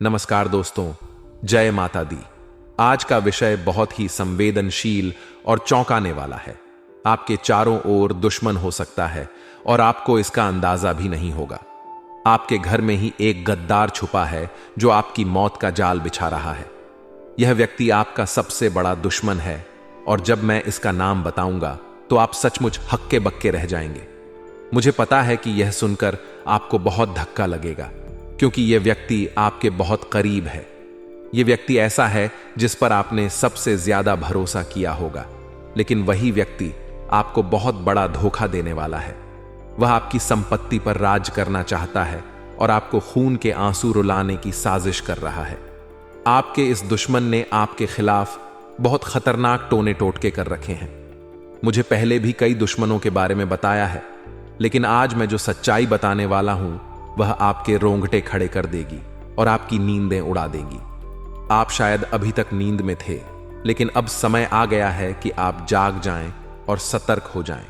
नमस्कार दोस्तों, जय माता दी। आज का विषय बहुत ही संवेदनशील और चौंकाने वाला है। आपके चारों ओर दुश्मन हो सकता है और आपको इसका अंदाजा भी नहीं होगा। आपके घर में ही एक गद्दार छुपा है जो आपकी मौत का जाल बिछा रहा है। यह व्यक्ति आपका सबसे बड़ा दुश्मन है और जब मैं इसका नाम बताऊंगा तो आप सचमुच हक्के बक्के रह जाएंगे। मुझे पता है कि यह सुनकर आपको बहुत धक्का लगेगा, क्योंकि यह व्यक्ति आपके बहुत करीब है। यह व्यक्ति ऐसा है जिस पर आपने सबसे ज्यादा भरोसा किया होगा, लेकिन वही व्यक्ति आपको बहुत बड़ा धोखा देने वाला है। वह आपकी संपत्ति पर राज करना चाहता है और आपको खून के आंसू रुलाने की साजिश कर रहा है। आपके इस दुश्मन ने आपके खिलाफ बहुत खतरनाक टोने टोटके कर रखे हैं। मुझे पहले भी कई दुश्मनों के बारे में बताया है, लेकिन आज मैं जो सच्चाई बताने वाला हूं वह आपके रोंगटे खड़े कर देगी और आपकी नींदें उड़ा देगी। आप शायद अभी तक नींद में थे, लेकिन अब समय आ गया है कि आप जाग जाएं और सतर्क हो जाएं।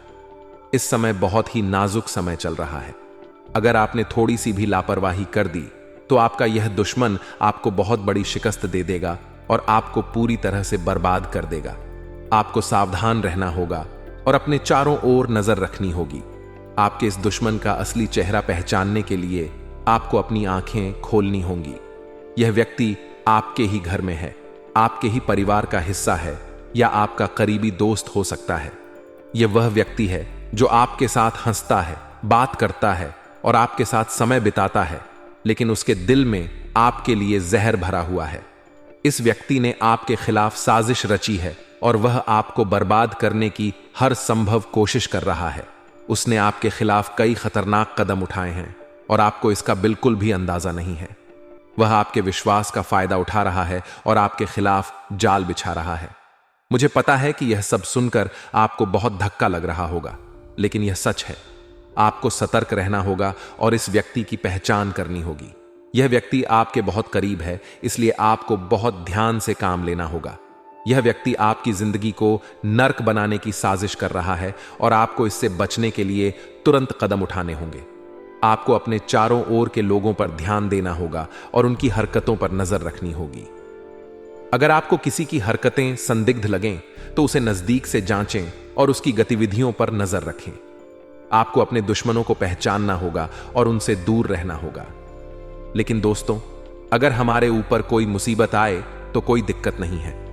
इस समय बहुत ही नाजुक समय चल रहा है। अगर आपने थोड़ी सी भी लापरवाही कर दी तो आपका यह दुश्मन आपको बहुत बड़ी शिकस्त दे देगा और आपको पूरी तरह से बर्बाद कर देगा। आपको सावधान रहना होगा और अपने चारों ओर नजर रखनी होगी। आपके इस दुश्मन का असली चेहरा पहचानने के लिए आपको अपनी आंखें खोलनी होंगी। यह व्यक्ति आपके ही घर में है, आपके ही परिवार का हिस्सा है या आपका करीबी दोस्त हो सकता है। यह वह व्यक्ति है जो आपके साथ हंसता है, बात करता है और आपके साथ समय बिताता है, लेकिन उसके दिल में आपके लिए जहर भरा हुआ है। इस व्यक्ति ने आपके खिलाफ साजिश रची है और वह आपको बर्बाद करने की हर संभव कोशिश कर रहा है। उसने आपके खिलाफ कई खतरनाक कदम उठाए हैं और आपको इसका बिल्कुल भी अंदाजा नहीं है। वह आपके विश्वास का फायदा उठा रहा है और आपके खिलाफ जाल बिछा रहा है। मुझे पता है कि यह सब सुनकर आपको बहुत धक्का लग रहा होगा, लेकिन यह सच है। आपको सतर्क रहना होगा और इस व्यक्ति की पहचान करनी होगी। यह व्यक्ति आपके बहुत करीब है, इसलिए आपको बहुत ध्यान से काम लेना होगा। यह व्यक्ति आपकी जिंदगी को नर्क बनाने की साजिश कर रहा है और आपको इससे बचने के लिए तुरंत कदम उठाने होंगे। आपको अपने चारों ओर के लोगों पर ध्यान देना होगा और उनकी हरकतों पर नजर रखनी होगी। अगर आपको किसी की हरकतें संदिग्ध लगें तो उसे नजदीक से जांचें और उसकी गतिविधियों पर नजर रखें। आपको अपने दुश्मनों को पहचानना होगा और उनसे दूर रहना होगा। लेकिन दोस्तों, अगर हमारे ऊपर कोई मुसीबत आए तो कोई दिक्कत नहीं है,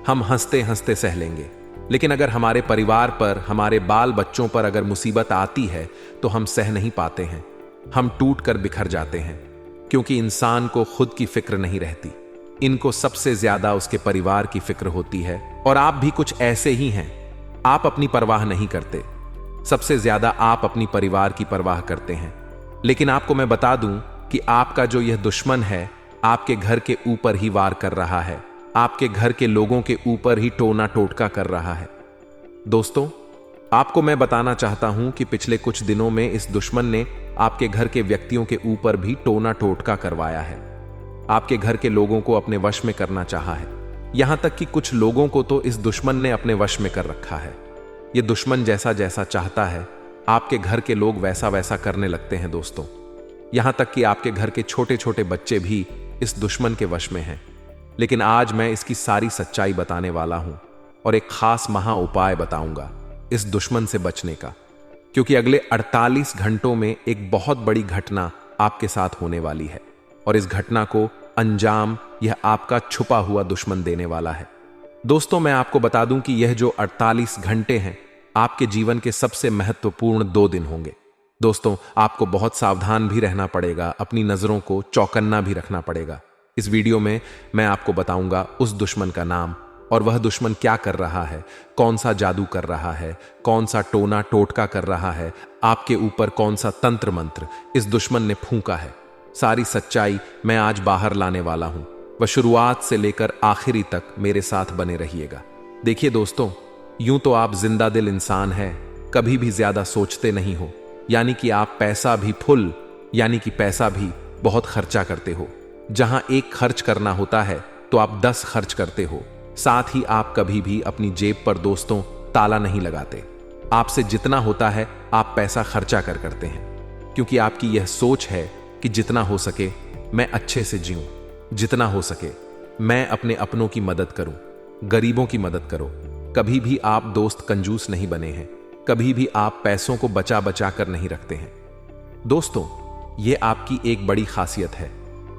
हम हंसते हंसते सह लेंगे। लेकिन अगर हमारे परिवार पर, हमारे बाल बच्चों पर अगर मुसीबत आती है तो हम सह नहीं पाते हैं। हम टूट कर बिखर जाते हैं, क्योंकि इंसान को खुद की फिक्र नहीं रहती। इनको सबसे ज्यादा उसके परिवार की फिक्र होती है और आप भी कुछ ऐसे ही हैं। आप अपनी परवाह नहीं करते, सबसे ज्यादा आप अपनी परिवार की परवाह करते हैं। लेकिन आपको मैं बता दूं कि आपका जो यह दुश्मन है आपके घर के ऊपर ही वार कर रहा है, आपके घर के लोगों के ऊपर ही टोना टोटका कर रहा है। दोस्तों, आपको मैं बताना चाहता हूं कि पिछले कुछ दिनों में इस दुश्मन ने आपके घर के व्यक्तियों के ऊपर भी टोना टोटका करवाया है। आपके घर के लोगों को अपने वश में करना चाहा है। यहां तक कि कुछ लोगों को तो इस दुश्मन ने अपने वश में कर रखा है। यह दुश्मन जैसा जैसा चाहता है आपके घर के लोग वैसा वैसा करने लगते हैं दोस्तों। यहां तक कि आपके घर के छोटे छोटे बच्चे भी इस दुश्मन के वश में हैं। लेकिन आज मैं इसकी सारी सच्चाई बताने वाला हूं और एक खास महा उपाय बताऊंगा इस दुश्मन से बचने का, क्योंकि अगले 48 घंटों में एक बहुत बड़ी घटना आपके साथ होने वाली है और इस घटना को अंजाम यह आपका छुपा हुआ दुश्मन देने वाला है। दोस्तों, मैं आपको बता दूं कि यह जो 48 घंटे हैं आपके जीवन के सबसे महत्वपूर्ण 2 दिन होंगे। दोस्तों, आपको बहुत सावधान भी रहना पड़ेगा, अपनी नजरों को चौकन्ना भी रखना पड़ेगा। इस वीडियो में मैं आपको बताऊंगा उस दुश्मन का नाम और वह दुश्मन क्या कर रहा है, कौन सा जादू कर रहा है, कौन सा टोना टोटका कर रहा है, आपके ऊपर कौन सा तंत्र मंत्र इस दुश्मन ने फूंका है। सारी सच्चाई मैं आज बाहर लाने वाला हूं। वह शुरुआत से लेकर आखिरी तक मेरे साथ बने रहिएगा। देखिए दोस्तों, यूं तो आप जिंदा दिल इंसान हैं, कभी भी ज्यादा सोचते नहीं हो, यानी कि आप पैसा भी फुल यानी कि पैसा भी बहुत खर्चा करते हो। जहां एक खर्च करना होता है तो आप 10 खर्च करते हो। साथ ही आप कभी भी अपनी जेब पर दोस्तों ताला नहीं लगाते। आपसे जितना होता है आप पैसा खर्चा करते हैं, क्योंकि आपकी यह सोच है कि जितना हो सके मैं अच्छे से जीऊं। जितना हो सके मैं अपने अपनों की मदद करूं, गरीबों की मदद करो। कभी भी आप दोस्त कंजूस नहीं बने हैं, कभी भी आप पैसों को बचा बचा कर नहीं रखते हैं। दोस्तों, ये आपकी एक बड़ी खासियत है,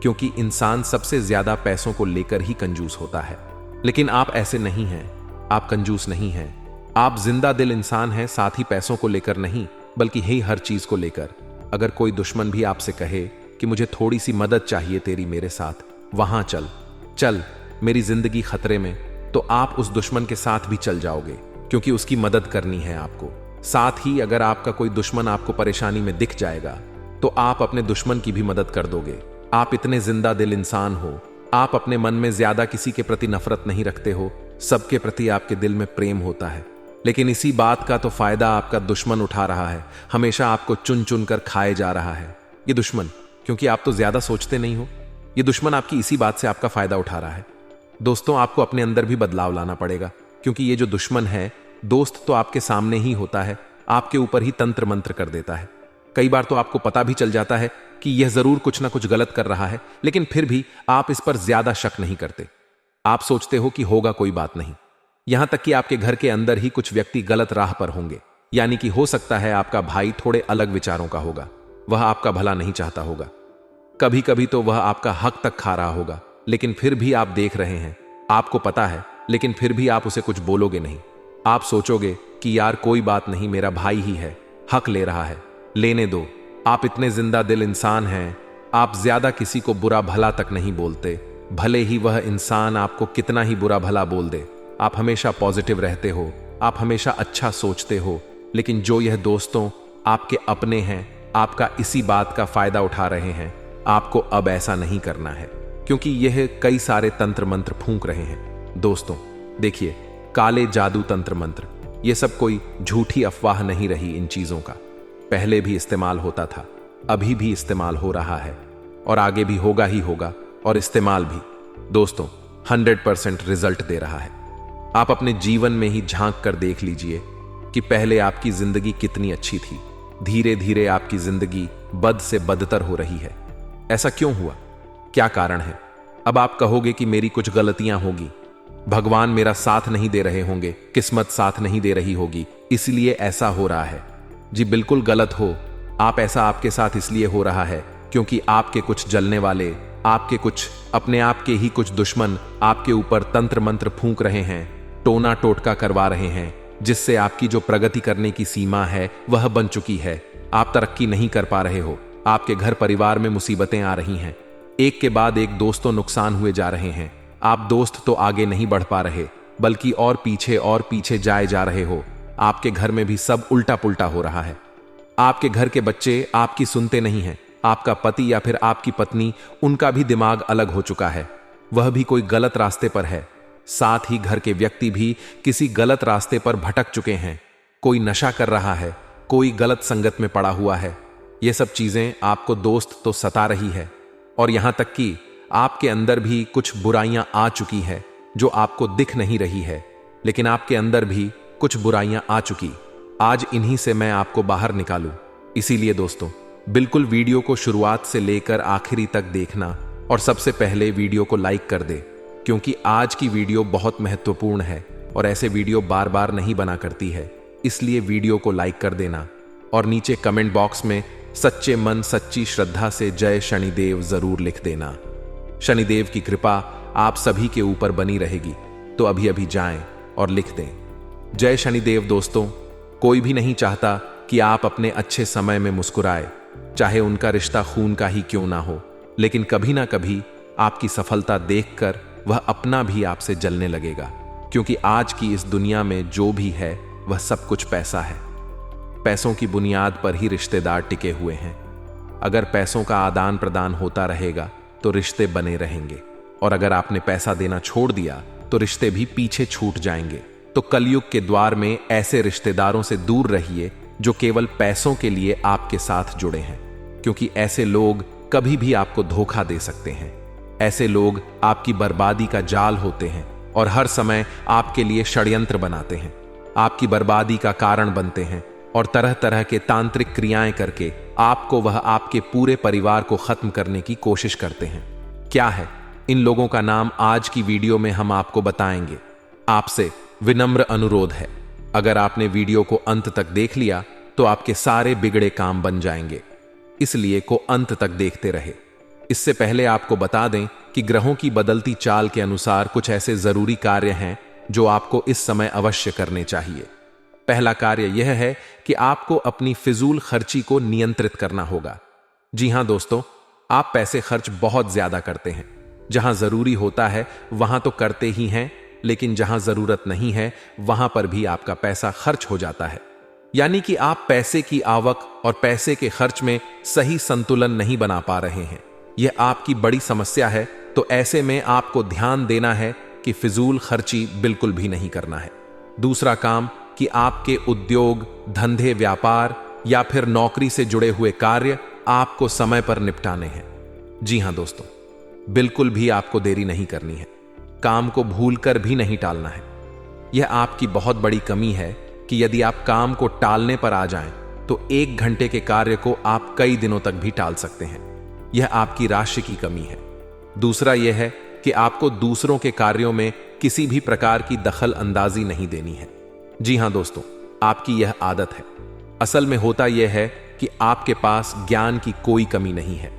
क्योंकि इंसान सबसे ज्यादा पैसों को लेकर ही कंजूस होता है। लेकिन आप ऐसे नहीं हैं, आप कंजूस नहीं हैं। आप जिंदा दिल इंसान हैं, साथ ही पैसों को लेकर नहीं, बल्कि ही हर चीज को लेकर। अगर कोई दुश्मन भी आपसे कहे कि मुझे थोड़ी सी मदद चाहिए तेरी मेरे साथ, वहां चल चल, मेरी जिंदगी खतरे में, तो आप उस दुश्मन के साथ भी चल जाओगे, क्योंकि उसकी मदद करनी है आपको। साथ ही अगर आपका कोई दुश्मन आपको परेशानी में दिख जाएगा, तो आप अपने दुश्मन की भी मदद कर दोगे। आप इतने जिंदा दिल इंसान हो, आप अपने मन में ज्यादा किसी के प्रति नफरत नहीं रखते हो, सबके प्रति आपके दिल में प्रेम होता है। लेकिन इसी बात का तो फायदा आपका दुश्मन उठा रहा है, हमेशा आपको चुन चुन कर खाए जा रहा है। ये दुश्मन, क्योंकि आप तो ज्यादा सोचते नहीं हो, ये दुश्मन आपकी इसी बात से आपका फायदा उठा रहा है। दोस्तों, आपको अपने अंदर भी बदलाव लाना पड़ेगा, क्योंकि ये जो दुश्मन है, दोस्त तो आपके सामने ही होता है, आपके ऊपर ही तंत्र मंत्र कर देता है। कई बार तो आपको पता भी चल जाता है कि यह जरूर कुछ ना कुछ गलत कर रहा है, लेकिन फिर भी आप इस पर ज्यादा शक नहीं करते। आप सोचते हो कि होगा, कोई बात नहीं। यहां तक कि आपके घर के अंदर ही कुछ व्यक्ति गलत राह पर होंगे, यानी कि हो सकता है आपका भाई थोड़े अलग विचारों का होगा, वह आपका भला नहीं चाहता होगा। कभी कभी तो वह आपका हक तक खा रहा होगा, लेकिन फिर भी आप देख रहे हैं, आपको पता है, लेकिन फिर भी आप उसे कुछ बोलोगे नहीं। आप सोचोगे कि यार कोई बात नहीं, मेरा भाई ही है, हक ले रहा है, लेने दो। आप इतने जिंदा दिल इंसान हैं, आप ज्यादा किसी को बुरा भला तक नहीं बोलते, भले ही वह इंसान आपको कितना ही बुरा भला बोल दे। आप हमेशा पॉजिटिव रहते हो, आप हमेशा अच्छा सोचते हो। लेकिन जो यह दोस्तों आपके अपने हैं, आपका इसी बात का फायदा उठा रहे हैं। आपको अब ऐसा नहीं करना है, क्योंकि यह कई सारे तंत्र मंत्र फूंक रहे हैं। दोस्तों देखिए, काले जादू तंत्र मंत्र, यह सब कोई झूठी अफवाह नहीं रही। इन चीजों का पहले भी इस्तेमाल होता था, अभी भी इस्तेमाल हो रहा है, और आगे भी होगा ही होगा। और इस्तेमाल भी दोस्तों 100% रिजल्ट दे रहा है। आप अपने जीवन में ही झांक कर देख लीजिए कि पहले आपकी जिंदगी कितनी अच्छी थी, धीरे धीरे आपकी जिंदगी बद से बदतर हो रही है। ऐसा क्यों हुआ, क्या कारण है? अब आप कहोगे कि मेरी कुछ गलतियां होगी, भगवान मेरा साथ नहीं दे रहे होंगे, किस्मत साथ नहीं दे रही होगी, इसलिए ऐसा हो रहा है। जी बिल्कुल गलत हो आप। ऐसा आपके साथ इसलिए हो रहा है क्योंकि आपके कुछ जलने वाले, आपके कुछ अपने आप के ही कुछ दुश्मन आपके ऊपर तंत्र मंत्र फूंक रहे हैं, टोना टोटका करवा रहे हैं, जिससे आपकी जो प्रगति करने की सीमा है वह बन चुकी है। आप तरक्की नहीं कर पा रहे हो, आपके घर परिवार में मुसीबतें आ रही हैं, एक के बाद एक दोस्तों नुकसान हुए जा रहे हैं। आप दोस्त तो आगे नहीं बढ़ पा रहे, बल्कि और पीछे जाए जा रहे हो। आपके घर में भी सब उल्टा पुल्टा हो रहा है। आपके घर के बच्चे आपकी सुनते नहीं हैं, आपका पति या फिर आपकी पत्नी, उनका भी दिमाग अलग हो चुका है, वह भी कोई गलत रास्ते पर है। साथ ही घर के व्यक्ति भी किसी गलत रास्ते पर भटक चुके हैं, कोई नशा कर रहा है, कोई गलत संगत में पड़ा हुआ है। ये सब चीजें आपको दोस्त तो सता रही है, और यहां तक कि आपके अंदर भी कुछ बुराइयां आ चुकी है जो आपको दिख नहीं रही है, लेकिन आपके अंदर भी कुछ बुराइयां आ चुकी। आज इन्हीं से मैं आपको बाहर निकालूं। इसीलिए दोस्तों बिल्कुल वीडियो को शुरुआत से लेकर आखिरी तक देखना, और सबसे पहले वीडियो को लाइक कर दे, क्योंकि आज की वीडियो बहुत महत्वपूर्ण है और ऐसे वीडियो बार बार नहीं बना करती है। इसलिए वीडियो को लाइक कर देना, और नीचे कमेंट बॉक्स में सच्चे मन सच्ची श्रद्धा से जय शनिदेव जरूर लिख देना। शनिदेव की कृपा आप सभी के ऊपर बनी रहेगी, तो अभी अभी जाएं और लिख दें जय शनिदेव। दोस्तों, कोई भी नहीं चाहता कि आप अपने अच्छे समय में मुस्कुराए, चाहे उनका रिश्ता खून का ही क्यों ना हो, लेकिन कभी ना कभी आपकी सफलता देखकर वह अपना भी आपसे जलने लगेगा, क्योंकि आज की इस दुनिया में जो भी है वह सब कुछ पैसा है। पैसों की बुनियाद पर ही रिश्तेदार टिके हुए हैं। अगर पैसों का आदान प्रदान होता रहेगा तो रिश्ते बने रहेंगे, और अगर आपने पैसा देना छोड़ दिया तो रिश्ते भी पीछे छूट जाएंगे। तो कलयुग के द्वार में ऐसे रिश्तेदारों से दूर रहिए जो केवल पैसों के लिए आपके साथ जुड़े हैं, क्योंकि ऐसे लोग कभी भी आपको धोखा दे सकते हैं। ऐसे लोग आपकी बर्बादी का जाल होते हैं और हर समय आपके लिए षड्यंत्र बनाते हैं, आपकी बर्बादी का कारण बनते हैं, और तरह तरह के तांत्रिक क्रियाएं करके आपको वह आपके पूरे परिवार को खत्म करने की कोशिश करते हैं। क्या है इन लोगों का नाम आज की वीडियो में हम आपको बताएंगे। आपसे विनम्र अनुरोध है, अगर आपने वीडियो को अंत तक देख लिया तो आपके सारे बिगड़े काम बन जाएंगे, इसलिए को अंत तक देखते रहे। इससे पहले आपको बता दें कि ग्रहों की बदलती चाल के अनुसार कुछ ऐसे जरूरी कार्य हैं जो आपको इस समय अवश्य करने चाहिए। पहला कार्य यह है कि आपको अपनी फिजूल खर्ची को नियंत्रित करना होगा। जी हां दोस्तों, आप पैसे खर्च बहुत ज्यादा करते हैं। जहां जरूरी होता है वहां तो करते ही हैं, लेकिन जहां जरूरत नहीं है वहां पर भी आपका पैसा खर्च हो जाता है। यानी कि आप पैसे की आवक और पैसे के खर्च में सही संतुलन नहीं बना पा रहे हैं। यह आपकी बड़ी समस्या है। तो ऐसे में आपको ध्यान देना है कि फिजूल खर्ची बिल्कुल भी नहीं करना है। दूसरा काम कि आपके उद्योग, धंधे, व्यापार या फिर नौकरी से जुड़े हुए कार्य आपको समय पर निपटाने हैं। जी हां दोस्तों, बिल्कुल भी आपको देरी नहीं करनी है। काम को भूलकर भी नहीं टालना है। यह आपकी बहुत बड़ी कमी है कि यदि आप काम को टालने पर आ जाएं तो 1 घंटे के कार्य को आप कई दिनों तक भी टाल सकते हैं। यह आपकी राशि की कमी है। दूसरा यह है कि आपको दूसरों के कार्यों में किसी भी प्रकार की दखल अंदाजी नहीं देनी है। जी हां दोस्तों, आपकी यह आदत है। असल में होता यह है कि आपके पास ज्ञान की कोई कमी नहीं है।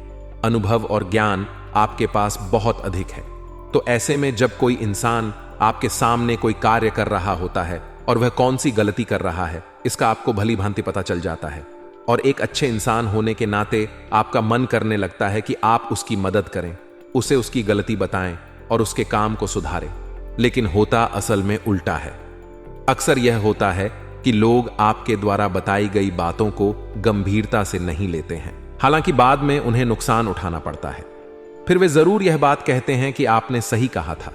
अनुभव और ज्ञान आपके पास बहुत अधिक है। तो ऐसे में जब कोई इंसान आपके सामने कोई कार्य कर रहा होता है और वह कौन सी गलती कर रहा है इसका आपको भली भांति पता चल जाता है, और एक अच्छे इंसान होने के नाते आपका मन करने लगता है कि आप उसकी मदद करें, उसे उसकी गलती बताएं और उसके काम को सुधारें। लेकिन होता असल में उल्टा है। अक्सर यह होता है कि लोग आपके द्वारा बताई गई बातों को गंभीरता से नहीं लेते हैं। हालांकि बाद में उन्हें नुकसान उठाना पड़ता है। फिर वे जरूर यह बात कहते हैं कि आपने सही कहा था,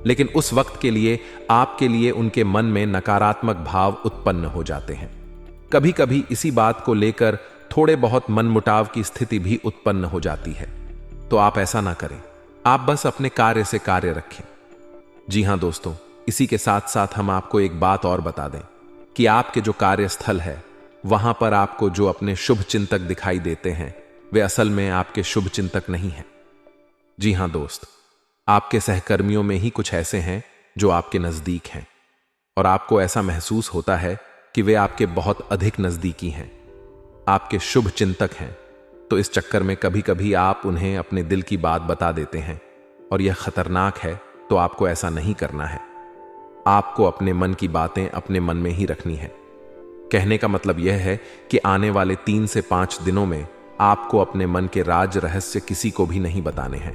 लेकिन उस वक्त के लिए आपके लिए उनके मन में नकारात्मक भाव उत्पन्न हो जाते हैं। कभी कभी इसी बात को लेकर थोड़े बहुत मनमुटाव की स्थिति भी उत्पन्न हो जाती है। तो आप ऐसा ना करें, आप बस अपने कार्य से कार्य रखें। जी हां दोस्तों, इसी के साथ साथ हम आपको एक बात और बता दें कि आपके जो कार्यस्थल है वहां पर आपको जो अपने शुभ चिंतक दिखाई देते हैं वे असल में आपके शुभ चिंतक नहीं हैं। जी हां दोस्त, आपके सहकर्मियों में ही कुछ ऐसे हैं जो आपके नजदीक हैं और आपको ऐसा महसूस होता है कि वे आपके बहुत अधिक नजदीकी हैं, आपके शुभ चिंतक हैं। तो इस चक्कर में कभी कभी आप उन्हें अपने दिल की बात बता देते हैं और यह खतरनाक है। तो आपको ऐसा नहीं करना है। आपको अपने मन की बातें अपने मन में ही रखनी है। कहने का मतलब यह है कि आने वाले 3 से 5 दिनों में आपको अपने मन के राज रहस्य किसी को भी नहीं बताने हैं।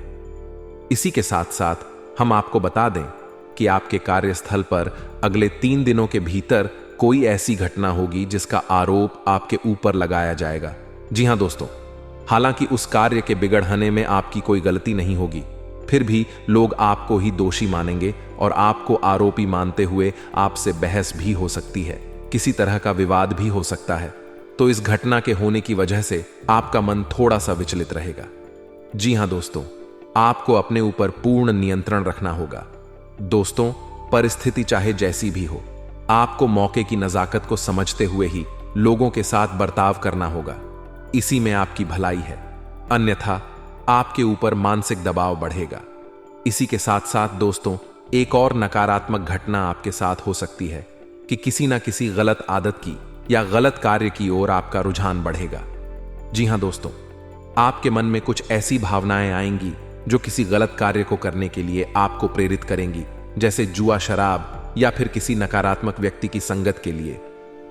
इसी के साथ साथ हम आपको बता दें कि आपके कार्यस्थल पर अगले 3 दिनों के भीतर कोई ऐसी घटना होगी जिसका आरोप आपके ऊपर लगाया जाएगा। जी हां दोस्तों, हालांकि उस कार्य के बिगड़ने में आपकी कोई गलती नहीं होगी, फिर भी लोग आपको ही दोषी मानेंगे और आपको आरोपी मानते हुए आपसे बहस भी हो सकती है, किसी तरह का विवाद भी हो सकता है। तो इस घटना के होने की वजह से आपका मन थोड़ा सा विचलित रहेगा। जी हां दोस्तों, आपको अपने ऊपर पूर्ण नियंत्रण रखना होगा। दोस्तों, परिस्थिति चाहे जैसी भी हो, आपको मौके की नजाकत को समझते हुए ही लोगों के साथ बर्ताव करना होगा। इसी में आपकी भलाई है, अन्यथा आपके ऊपर मानसिक दबाव बढ़ेगा। इसी के साथ साथ दोस्तों, एक और नकारात्मक घटना आपके साथ हो सकती है कि किसी ना किसी गलत आदत की या गलत कार्य की ओर आपका रुझान बढ़ेगा। जी हां दोस्तों, आपके मन में कुछ ऐसी भावनाएं आएंगी जो किसी गलत कार्य को करने के लिए आपको प्रेरित करेंगी, जैसे जुआ, शराब या फिर किसी नकारात्मक व्यक्ति की संगत के लिए।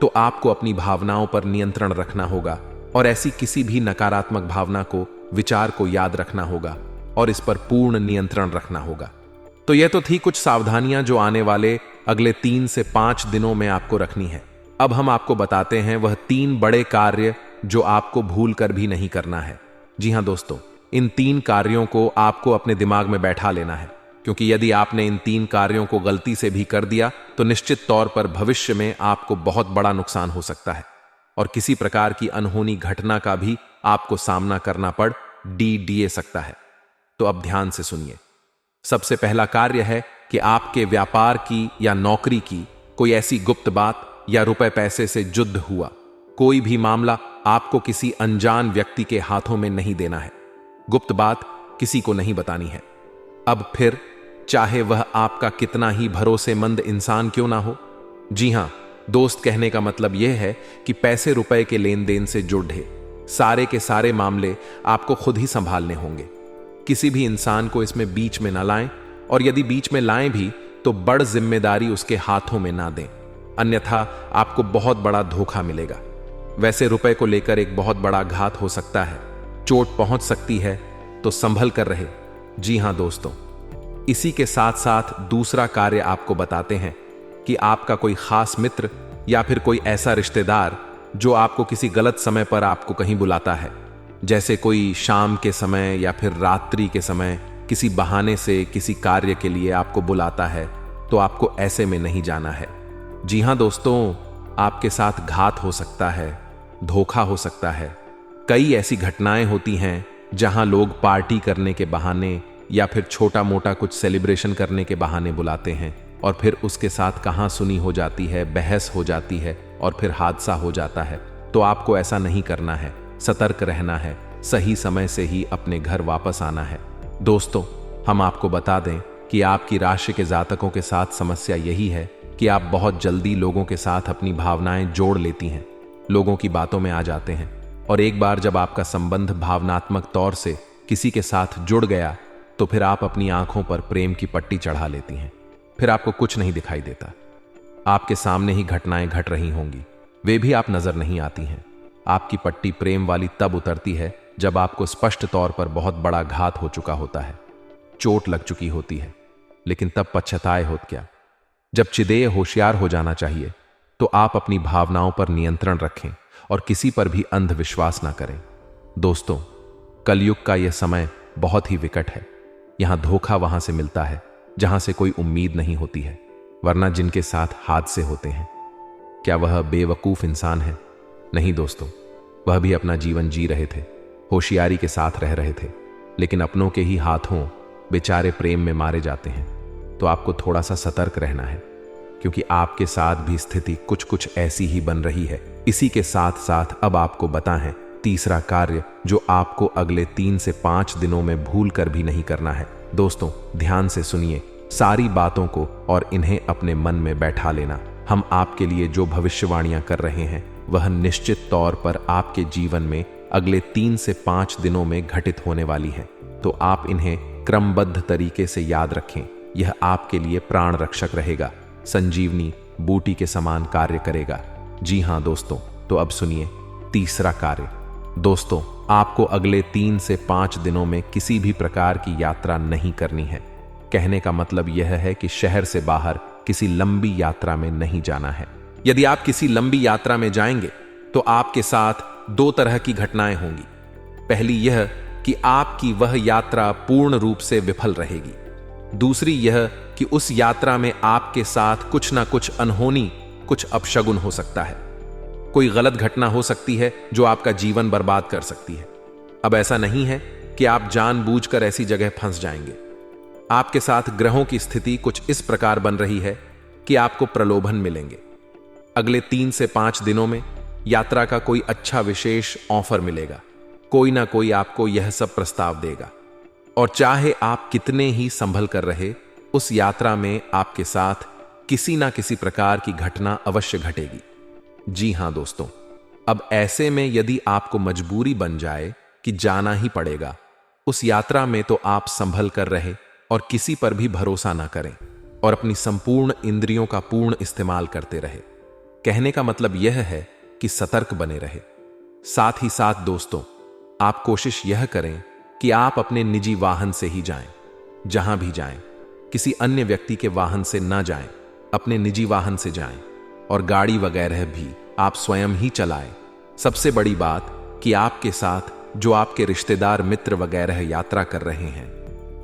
तो आपको अपनी भावनाओं पर नियंत्रण रखना होगा और ऐसी किसी भी नकारात्मक भावना को, विचार को याद रखना होगा और इस पर पूर्ण नियंत्रण रखना होगा। तो यह तो थी कुछ सावधानियां जो आने वाले अगले 3 से 5 दिनों में आपको रखनी है। अब हम आपको बताते हैं वह 3 बड़े कार्य जो आपको भूल कर भी नहीं करना है। जी हां दोस्तों, इन 3 कार्यों को आपको अपने दिमाग में बैठा लेना है, क्योंकि यदि आपने इन 3 कार्यों को गलती से भी कर दिया तो निश्चित तौर पर भविष्य में आपको बहुत बड़ा नुकसान हो सकता है और किसी प्रकार की अनहोनी घटना का भी आपको सामना करना पड़ दिए सकता है। तो अब ध्यान से सुनिए। सबसे पहला कार्य है कि आपके व्यापार की या नौकरी की कोई ऐसी गुप्त बात या रुपए पैसे से युद्ध हुआ कोई भी मामला आपको किसी अनजान व्यक्ति के हाथों में नहीं देना है। गुप्त बात किसी को नहीं बतानी है। अब फिर चाहे वह आपका कितना ही भरोसेमंद इंसान क्यों ना हो। जी हां, दोस्त कहने का मतलब यह है कि पैसे रुपए के लेन देन से जुड़े सारे के सारे मामले आपको खुद ही संभालने होंगे। किसी भी इंसान को इसमें बीच में ना लाएं, और यदि बीच में लाएं भी तो बड़ जिम्मेदारी उसके हाथों में ना दें, अन्यथा आपको बहुत बड़ा धोखा मिलेगा। वैसे रुपए को लेकर एक बहुत बड़ा घात हो सकता है, चोट पहुंच सकती है, तो संभल कर रहे। जी हां दोस्तों, इसी के साथ साथ दूसरा कार्य आपको बताते हैं कि आपका कोई खास मित्र या फिर कोई ऐसा रिश्तेदार जो आपको किसी गलत समय पर आपको कहीं बुलाता है, जैसे कोई शाम के समय या फिर रात्रि के समय किसी बहाने से किसी कार्य के लिए आपको बुलाता है, तो आपको ऐसे में नहीं जाना है। जी हां दोस्तों, आपके साथ घात हो सकता है, धोखा हो सकता है। कई ऐसी घटनाएं होती हैं जहां लोग पार्टी करने के बहाने या फिर छोटा मोटा कुछ सेलिब्रेशन करने के बहाने बुलाते हैं, और फिर उसके साथ कहां सुनी हो जाती है, बहस हो जाती है और फिर हादसा हो जाता है। तो आपको ऐसा नहीं करना है, सतर्क रहना है, सही समय से ही अपने घर वापस आना है। दोस्तों, हम आपको बता दें कि आपकी राशि के जातकों के साथ समस्या यही है कि आप बहुत जल्दी लोगों के साथ अपनी भावनाएं जोड़ लेती हैं, लोगों की बातों में आ जाते हैं, और एक बार जब आपका संबंध भावनात्मक तौर से किसी के साथ जुड़ गया तो फिर आप अपनी आंखों पर प्रेम की पट्टी चढ़ा लेती हैं। फिर आपको कुछ नहीं दिखाई देता, आपके सामने ही घटनाएं घट रही होंगी, वे भी आप नजर नहीं आती हैं। आपकी पट्टी प्रेम वाली तब उतरती है जब आपको स्पष्ट तौर पर बहुत बड़ा घात हो चुका होता है, चोट लग चुकी होती है, लेकिन तब पश्चाताए होत क्या। जब चिदेय होशियार हो जाना चाहिए तो आप अपनी भावनाओं पर नियंत्रण रखें और किसी पर भी अंधविश्वास ना करें। दोस्तों, कलयुग का यह समय बहुत ही विकट है। यहां धोखा वहां से मिलता है जहां से कोई उम्मीद नहीं होती है, वरना जिनके साथ हादसे होते हैं, क्या वह बेवकूफ इंसान है? नहीं दोस्तों, वह भी अपना जीवन जी रहे थे, होशियारी के साथ रह रहे थे, लेकिन अपनों के ही हाथों बेचारे प्रेम में मारे जाते हैं। तो आपको थोड़ा सा सतर्क रहना है, क्योंकि आपके साथ भी स्थिति कुछ कुछ ऐसी ही बन रही है। इसी के साथ साथ अब आपको बताएं तीसरा कार्य जो आपको अगले 3 से 5 दिनों में भूल कर भी नहीं करना है। दोस्तों, ध्यान से सुनिए सारी बातों को और इन्हें अपने मन में बैठा लेना। हम आपके लिए जो भविष्यवाणियां कर रहे हैं वह निश्चित तौर पर आपके जीवन में अगले 3 से 5 दिनों में घटित होने वाली है, तो आप इन्हें क्रमबद्ध तरीके से याद रखें। यह आपके लिए प्राण रक्षक रहेगा, संजीवनी बूटी के समान कार्य करेगा। जी हां दोस्तों, तो अब सुनिए तीसरा कार्य। दोस्तों, आपको अगले 3 से 5 दिनों में किसी भी प्रकार की यात्रा नहीं करनी है। कहने का मतलब यह है कि शहर से बाहर किसी लंबी यात्रा में नहीं जाना है। यदि आप किसी लंबी यात्रा में जाएंगे तो आपके साथ 2 तरह की घटनाएं होंगी। पहली यह कि आपकी वह यात्रा पूर्ण रूप से विफल रहेगी। दूसरी यह कि उस यात्रा में आपके साथ कुछ ना कुछ अनहोनी, कुछ अपशगुन हो सकता है। कोई गलत घटना हो सकती है जो आपका जीवन बर्बाद कर सकती है। अब ऐसा नहीं है कि आप जानबूझकर ऐसी जगह फंस जाएंगे। आपके साथ ग्रहों की स्थिति कुछ इस प्रकार बन रही है कि आपको प्रलोभन मिलेंगे। अगले 3 से 5 दिनों में यात्रा का कोई अच्छा विशेष ऑफर मिलेगा। कोई ना कोई आपको यह सब प्रस्ताव देगा, और चाहे आप कितने ही संभल कर रहे, उस यात्रा में आपके साथ किसी ना किसी प्रकार की घटना अवश्य घटेगी। जी हां दोस्तों, अब ऐसे में यदि आपको मजबूरी बन जाए कि जाना ही पड़ेगा उस यात्रा में, तो आप संभल कर रहे और किसी पर भी भरोसा ना करें और अपनी संपूर्ण इंद्रियों का पूर्ण इस्तेमाल करते रहे। कहने का मतलब यह है कि सतर्क बने रहे। साथ ही साथ दोस्तों, आप कोशिश यह करें कि आप अपने निजी वाहन से ही जाएं। जहां भी जाएं, किसी अन्य व्यक्ति के वाहन से ना जाएं, अपने निजी वाहन से जाएं, और गाड़ी वगैरह भी आप स्वयं ही चलाएं। सबसे बड़ी बात कि आपके साथ जो आपके रिश्तेदार, मित्र वगैरह यात्रा कर रहे हैं,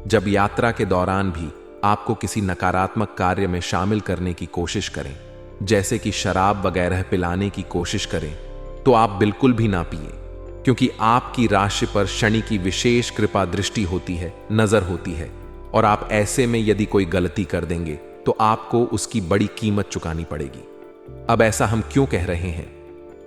जब यात्रा के दौरान भी आपको किसी नकारात्मक कार्य में शामिल करने की कोशिश करें, जैसे कि शराब वगैरह पिलाने की कोशिश करें, तो आप बिल्कुल भी ना पिए, क्योंकि आपकी राशि पर शनि की विशेष कृपा दृष्टि होती है, नजर होती है, और आप ऐसे में यदि कोई गलती कर देंगे तो आपको उसकी बड़ी कीमत चुकानी पड़ेगी। अब ऐसा हम क्यों कह रहे हैं?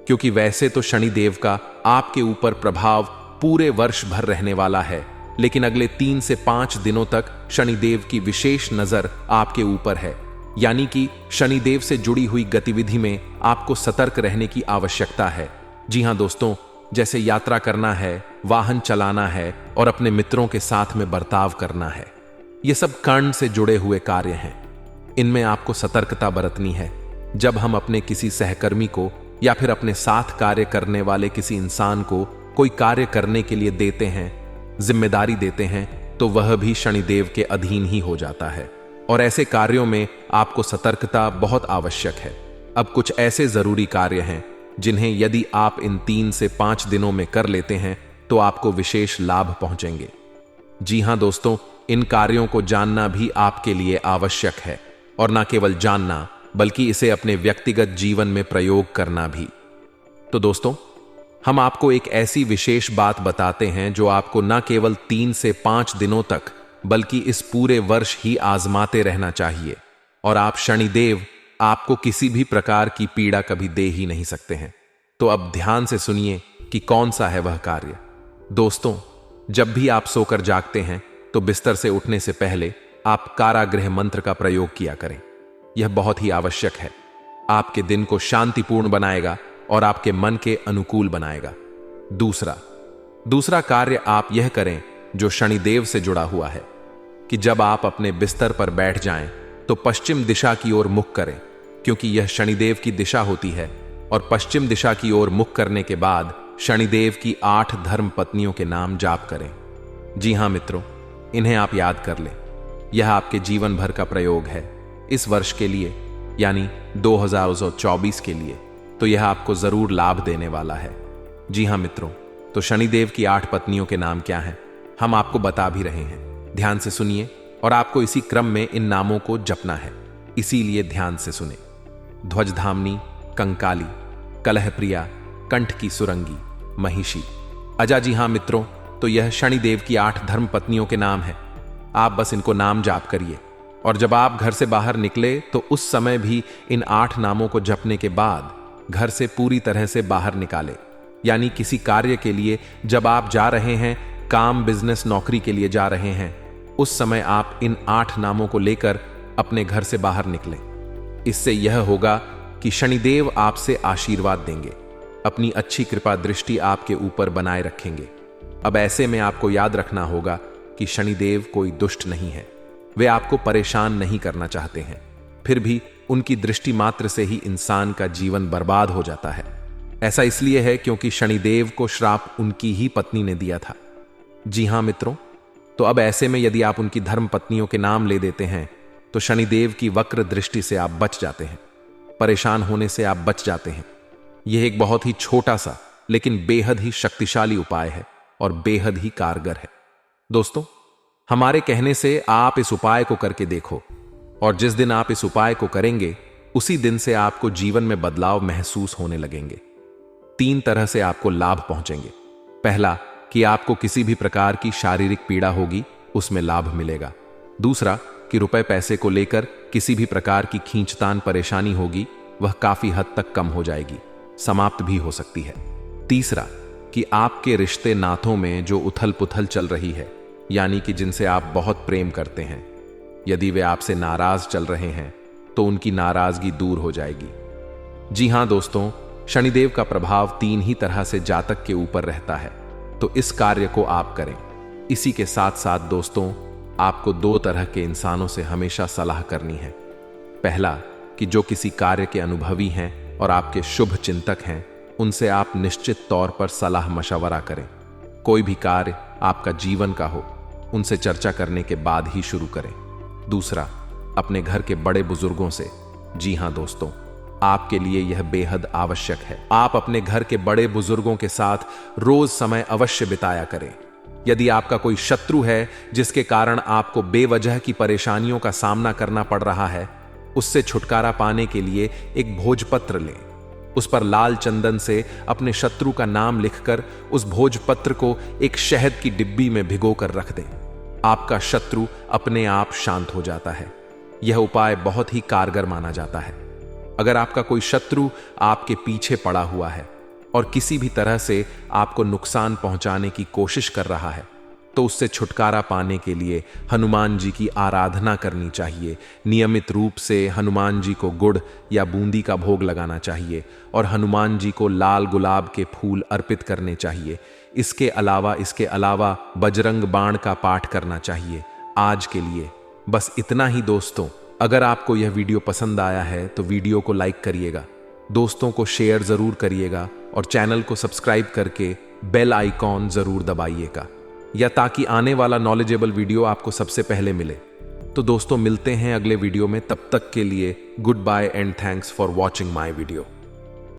क्योंकि वैसे तो शनिदेव का आपके ऊपर प्रभाव पूरे वर्ष भर रहने वाला है, लेकिन अगले 3 से 5 दिनों तक शनिदेव की विशेष नजर आपके ऊपर है। यानी कि शनिदेव से जुड़ी हुई गतिविधि में आपको सतर्क रहने की आवश्यकता है। जी हां दोस्तों, जैसे यात्रा करना है, वाहन चलाना है और अपने मित्रों के साथ में बर्ताव करना है। ये सब कर्ण से जुड़े हुए कार्य हैं। इनमें आपको सतर्कता बरतनी है। जब हम अपने किसी सहकर्मी को या फिर अपने साथ कार्य करने वाले किसी इंसान को कोई कार्य करने के लिए देते हैं, जिम्मेदारी देते हैं, तो वह भी शनिदेव के अधीन ही हो जाता है और ऐसे कार्यों में आपको सतर्कता बहुत आवश्यक है। अब कुछ ऐसे जरूरी कार्य हैं जिन्हें यदि आप इन 3 से 5 दिनों में कर लेते हैं तो आपको विशेष लाभ पहुंचेंगे। जी हां दोस्तों, इन कार्यों को जानना भी आपके लिए आवश्यक है और न केवल जानना बल्कि इसे अपने व्यक्तिगत जीवन में प्रयोग करना भी। तो दोस्तों, हम आपको एक ऐसी विशेष बात बताते हैं जो आपको न केवल 3 से 5 दिनों तक बल्कि इस पूरे वर्ष ही आजमाते रहना चाहिए और आप शनिदेव आपको किसी भी प्रकार की पीड़ा कभी दे ही नहीं सकते हैं। तो अब ध्यान से सुनिए कि कौन सा है वह कार्य। दोस्तों, जब भी आप सोकर जागते हैं तो बिस्तर से उठने से पहले आप कारागृह मंत्र का प्रयोग किया करें। यह बहुत ही आवश्यक है। आपके दिन को शांतिपूर्ण बनाएगा और आपके मन के अनुकूल बनाएगा। दूसरा कार्य आप यह करें जो शनिदेव से जुड़ा हुआ है कि जब आप अपने बिस्तर पर बैठ जाएं तो पश्चिम दिशा की ओर मुख करें, क्योंकि यह शनिदेव की दिशा होती है। और पश्चिम दिशा की ओर मुख करने के बाद शनिदेव की 8 धर्म पत्नियों के नाम जाप करें। जी हां मित्रों, इन्हें आप याद कर लें। यह आपके जीवन भर का प्रयोग है। इस वर्ष के लिए यानी 2024 के लिए तो यह आपको जरूर लाभ देने वाला है। जी हां मित्रों, तो शनिदेव की 8 पत्नियों के नाम क्या हैं, हम आपको बता भी रहे हैं। ध्यान से सुनिए और आपको इसी क्रम में इन नामों को जपना है, इसीलिए ध्यान से सुने। ध्वजधामनी, कंकाली, कलहप्रिया, कंठ की सुरंगी, महिषी, अजा। जी हां मित्रों, तो यह शनिदेव की 8 धर्म पत्नियों के नाम हैं। आप बस इनको नाम जाप करिए और जब आप घर से बाहर निकले तो उस समय भी इन 8 नामों को जपने के बाद घर से पूरी तरह से बाहर निकाले। यानी किसी कार्य के लिए जब आप जा रहे हैं, काम, बिजनेस, नौकरी के लिए जा रहे हैं, उस समय आप इन 8 नामों को लेकर अपने घर से बाहर निकलें। इससे यह होगा कि शनिदेव आपसे आशीर्वाद देंगे, अपनी अच्छी कृपा दृष्टि आपके ऊपर बनाए रखेंगे। अब ऐसे में आपको याद रखना होगा कि शनिदेव कोई दुष्ट नहीं है। वे आपको परेशान नहीं करना चाहते हैं, फिर भी उनकी दृष्टि मात्र से ही इंसान का जीवन बर्बाद हो जाता है। ऐसा इसलिए है क्योंकि शनिदेव को श्राप उनकी ही पत्नी ने दिया था। जी हां मित्रों, तो अब ऐसे में यदि आप उनकी धर्म पत्नियों के नाम ले देते हैं तो शनिदेव की वक्र दृष्टि से आप बच जाते हैं, परेशान होने से आप बच जाते हैं। यह एक बहुत ही छोटा सा लेकिन बेहद ही शक्तिशाली उपाय है और बेहद ही कारगर है। दोस्तों, हमारे कहने से आप इस उपाय को करके देखो और जिस दिन आप इस उपाय को करेंगे उसी दिन से आपको जीवन में बदलाव महसूस होने लगेंगे। 3 तरह से आपको लाभ पहुंचेंगे। पहला, कि आपको किसी भी प्रकार की शारीरिक पीड़ा होगी, उसमें लाभ मिलेगा। दूसरा, कि रुपए पैसे को लेकर किसी भी प्रकार की खींचतान परेशानी होगी, वह काफी हद तक कम हो जाएगी, समाप्त भी हो सकती है। तीसरा, कि आपके रिश्ते नातों में जो उथल पुथल चल रही है, यानी कि जिनसे आप बहुत प्रेम करते हैं, यदि वे आपसे नाराज चल रहे हैं तो उनकी नाराजगी दूर हो जाएगी। जी हां दोस्तों, शनिदेव का प्रभाव 3 ही तरह से जातक के ऊपर रहता है, तो इस कार्य को आप करें। इसी के साथ साथ दोस्तों, आपको 2 तरह के इंसानों से हमेशा सलाह करनी है। पहला, कि जो किसी कार्य के अनुभवी हैं और आपके शुभ चिंतक हैं, उनसे आप निश्चित तौर पर सलाह मशवरा करें। कोई भी कार्य आपका जीवन का हो, उनसे चर्चा करने के बाद ही शुरू करें। दूसरा, अपने घर के बड़े बुजुर्गों से। जी हां दोस्तों, आपके लिए यह बेहद आवश्यक है। आप अपने घर के बड़े बुजुर्गों के साथ रोज समय अवश्य बिताया करें। यदि आपका कोई शत्रु है जिसके कारण आपको बेवजह की परेशानियों का सामना करना पड़ रहा है, उससे छुटकारा पाने के लिए एक भोजपत्र लें। उस पर लाल चंदन से अपने शत्रु का नाम लिखकर उस भोजपत्र को एक शहद की डिब्बी में भिगोकर रख दें। आपका शत्रु अपने आप शांत हो जाता है। यह उपाय बहुत ही कारगर माना जाता है। अगर आपका कोई शत्रु आपके पीछे पड़ा हुआ है और किसी भी तरह से आपको नुकसान पहुंचाने की कोशिश कर रहा है, तो उससे छुटकारा पाने के लिए हनुमान जी की आराधना करनी चाहिए। नियमित रूप से हनुमान जी को गुड़ या बूंदी का भोग लगाना चाहिए और हनुमान जी को लाल गुलाब के फूल अर्पित करने चाहिए। इसके अलावा बजरंग बाण का पाठ करना चाहिए। आज के लिए बस इतना ही दोस्तों। अगर आपको यह वीडियो पसंद आया है तो वीडियो को लाइक करिएगा, दोस्तों को शेयर ज़रूर करिएगा और चैनल को सब्सक्राइब करके बेल आइकॉन ज़रूर दबाइएगा, या ताकि आने वाला नॉलेजेबल वीडियो आपको सबसे पहले मिले। तो दोस्तों मिलते हैं अगले वीडियो में, तब तक के लिए good bye and thanks for watching my video.